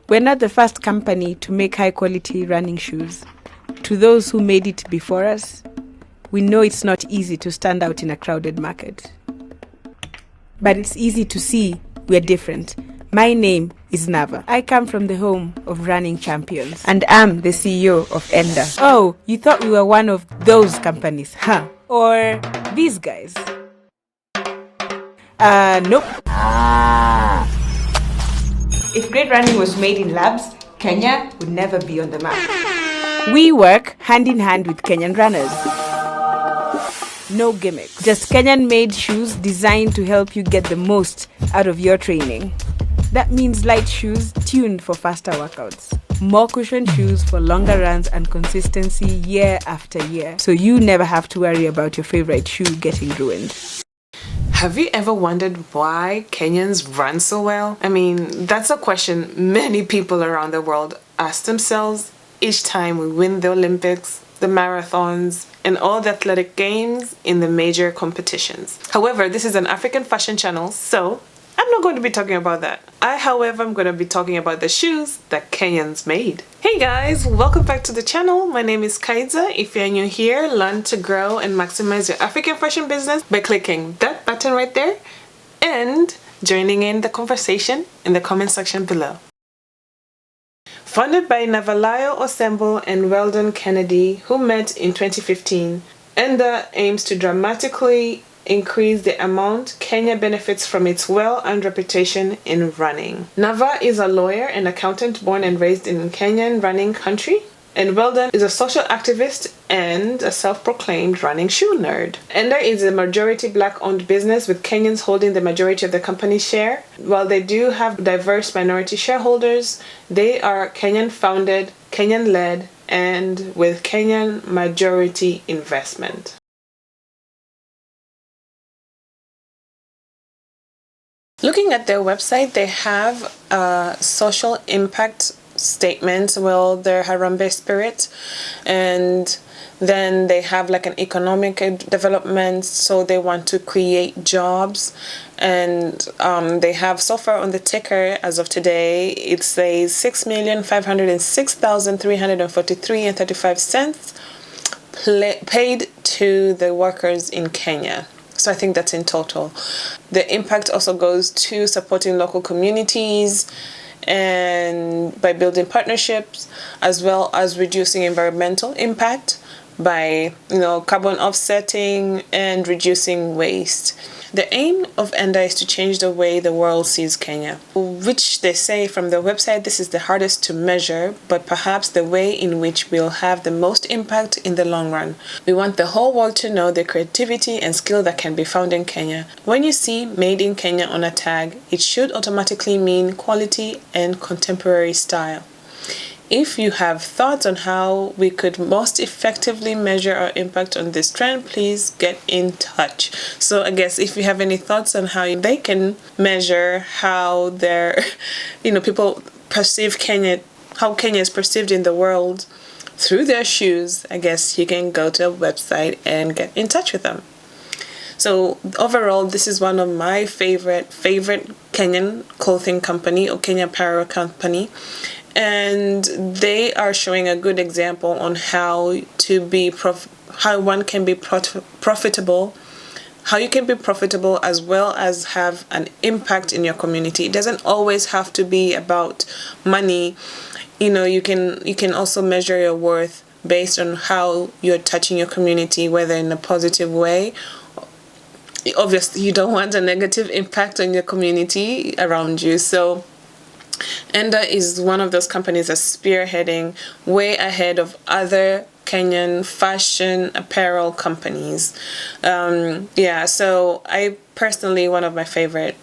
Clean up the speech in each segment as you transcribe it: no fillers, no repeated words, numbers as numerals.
We're not the first company to make high-quality running shoes. To those who made it before us, we know it's not easy to stand out in a crowded market. But it's easy to see we're different. My name is Nava. I come from the home of running champions. And I'm the CEO of Enda. Oh, you thought we were one of those companies, huh? Or these guys? Nope. If great running was made in labs, Kenya would never be on the map. We work hand in hand with Kenyan runners. No gimmicks. Just Kenyan-made shoes designed to help you get the most out of your training. That means light shoes tuned for faster workouts. More cushioned shoes for longer runs and consistency year after year. So you never have to worry about your favorite shoe getting ruined. Have you ever wondered why Kenyans run so well? I mean, that's a question many people around the world ask themselves each time we win the Olympics, the marathons, and all the athletic games in the major competitions. However, this is an African fashion channel, so I'm not going to be talking about that. However, I'm going to be talking about the shoes that Kenyans made. Hey guys, welcome back to the channel. My name is Kaiza. If you're new here, learn to grow and maximize your African fashion business by clicking that button right there and joining in the conversation in the comment section below. Founded by Navalayo Osembo and Weldon Kennedy, who met in 2015, Enda aims to dramatically increase the amount Kenya benefits from its well-earned reputation in running. Nava is a lawyer and accountant born and raised in Kenyan running country, and Weldon is a social activist and a self-proclaimed running shoe nerd. Enda is a majority black-owned business with Kenyans holding the majority of the company's share. While they do have diverse minority shareholders, they are Kenyan-founded, Kenyan-led, and with Kenyan majority investment. Looking at their website, they have a social impact statement, well, their Harambee spirit, and then they have like an economic development, so they want to create jobs, and they have so far on the ticker as of today, it says 6,506,343.35 paid to the workers in Kenya. So I think that's in total. The impact also goes to supporting local communities and by building partnerships, as well as reducing environmental impact by, carbon offsetting and reducing waste. The aim of Enda is to change the way the world sees Kenya, which they say from their website, this is the hardest to measure, but perhaps the way in which we'll have the most impact in the long run. We want the whole world to know the creativity and skill that can be found in Kenya. When you see Made in Kenya on a tag, it should automatically mean quality and contemporary style. If you have thoughts on how we could most effectively measure our impact on this trend, please get in touch. So I guess if you have any thoughts on how they can measure how their, people perceive Kenya, how Kenya is perceived in the world through their shoes, I guess you can go to a website and get in touch with them. So overall, this is one of my favorite Kenyan clothing company or Kenya apparel company. And they are showing a good example on how one can be profitable, how you can be profitable as well as have an impact in your community. It doesn't always have to be about money. You can also measure your worth based on how you're touching your community, whether in a positive way. Obviously, you don't want a negative impact on your community around you. So Enda is one of those companies that's spearheading way ahead of other Kenyan fashion apparel companies. So I personally, one of my favorite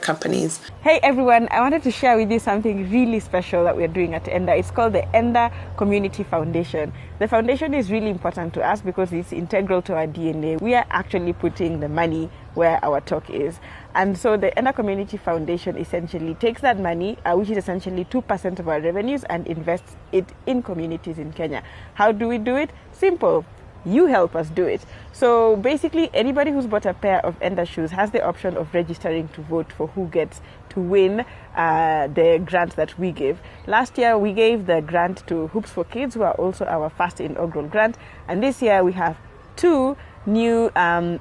companies. Hey everyone, I wanted to share with you something really special that we're doing at Enda. It's called the Enda Community Foundation. The foundation is really important to us because it's integral to our DNA. We are actually putting the money where our talk is. And so the Enda Community Foundation essentially takes that money, which is essentially 2% of our revenues, and invests it in communities in Kenya. How do we do it? Simple. you help us do it. So basically, anybody who's bought a pair of Enda shoes has the option of registering to vote for who gets to win the grant that we give. Last year, we gave the grant to Hoops for Kids, who are also our first inaugural grant. And this year, we have two new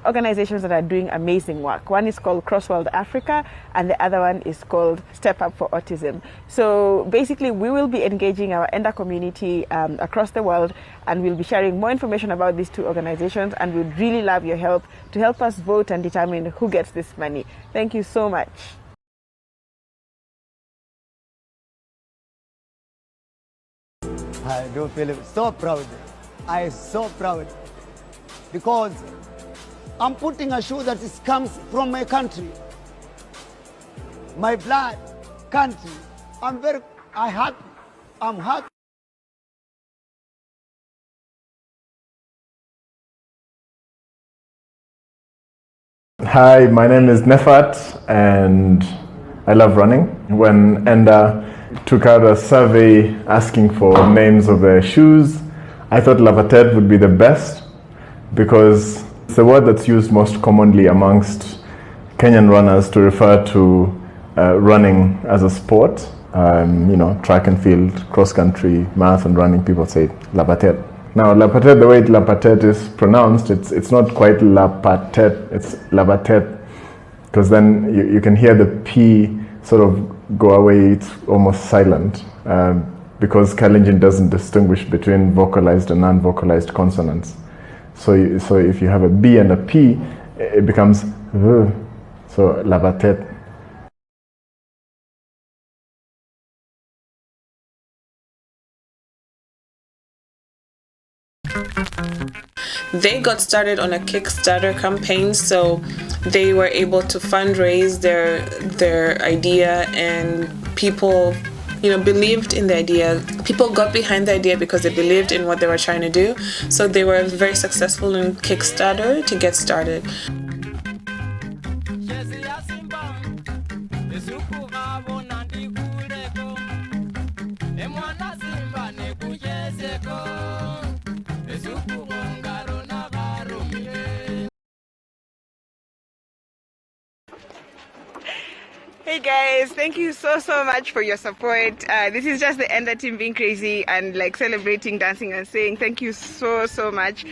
organizations that are doing amazing work. One is called Crossworld Africa, and the other one is called Step Up for Autism. So basically, we will be engaging our Enda community across the world, and we'll be sharing more information about these two organizations, and we'd really love your help to help us vote and determine who gets this money. Thank you so much. I do feel so proud. I am so proud because I'm putting a shoe that comes from my country, my blood country. I'm happy. Hi, my name is Nefat and I love running. When Enda took out a survey asking for names of their shoes, I thought Lavatet would be the best because it's the word that's used most commonly amongst Kenyan runners to refer to running as a sport. Track and field, cross country, marathon running, people say Lapatet. Now, Lapatet, the way Lapatet is pronounced, it's not quite Lapatet, it's Lapatet, because then you can hear the P sort of go away, it's almost silent, because Kalenjin doesn't distinguish between vocalized and non-vocalized consonants. So if you have a B and a P, it becomes V, so Lapatet. They got started on a Kickstarter campaign, so they were able to fundraise their idea, and people believed in the idea. People got behind the idea because they believed in what they were trying to do. So they were very successful in Kickstarter to get started. Hey guys, thank you so much for your support. This is just the Enda team being crazy and like celebrating, dancing and saying thank you so much.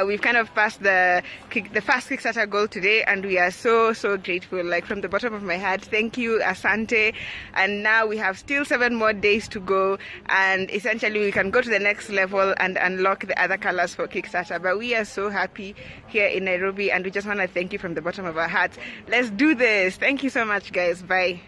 We've kind of passed the first Kickstarter goal today, and we are so grateful, like from the bottom of my heart. Thank you, Asante. And now we have still 7 more days to go, and essentially we can go to the next level and unlock the other colors for Kickstarter. But we are so happy here in Nairobi, and we just want to thank you from the bottom of our hearts. Let's do this. Thank you so much, guys. Bye.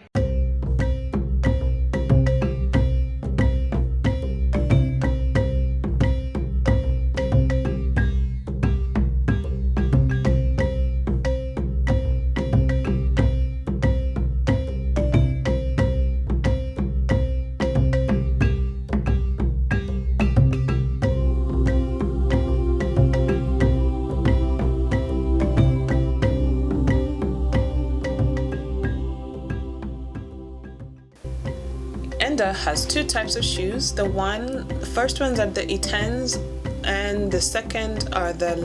Enda has 2 types of shoes. The first ones are the Itens, and the second are the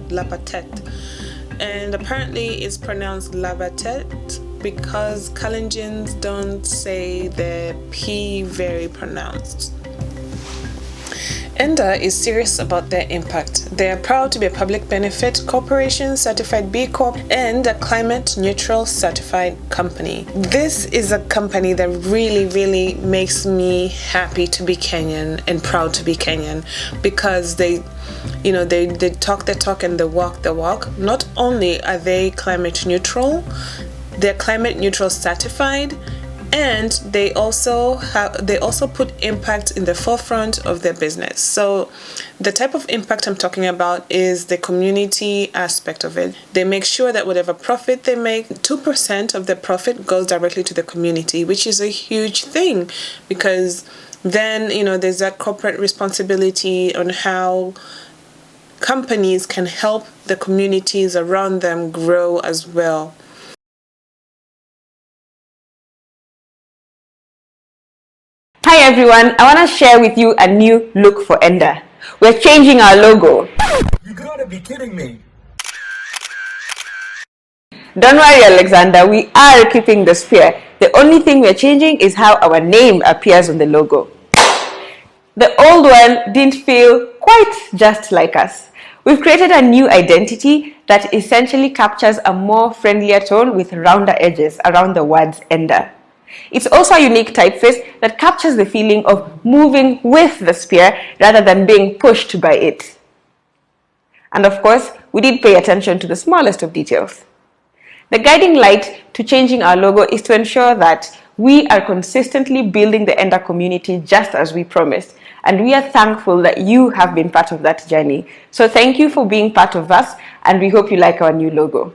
Lapatet. And apparently it's pronounced Labatet because Kalenjins don't say the P very pronounced. Enda is serious about their impact. They are proud to be a public benefit corporation, certified B Corp, and a climate neutral certified company. This is a company that really makes me happy to be Kenyan and proud to be Kenyan, because they talk the talk and they walk the walk. Not only are they climate neutral, they're climate neutral certified, and they also put impact in the forefront of their business. So the type of impact I'm talking about is the community aspect of it. They make sure that whatever profit they make, 2% of the profit goes directly to the community, which is a huge thing, because then there's that corporate responsibility on how companies can help the communities around them grow as well. Hi everyone, I want to share with you a new look for Enda. We're changing our logo. You gotta be kidding me. Don't worry, Alexander, we are keeping the spear. The only thing we're changing is how our name appears on the logo. The old one didn't feel quite just like us. We've created a new identity that essentially captures a more friendlier tone with rounder edges around the words Enda. It's also a unique typeface that captures the feeling of moving with the spear rather than being pushed by it. And of course, we did pay attention to the smallest of details. The guiding light to changing our logo is to ensure that we are consistently building the Enda community just as we promised. And we are thankful that you have been part of that journey. So thank you for being part of us, and we hope you like our new logo.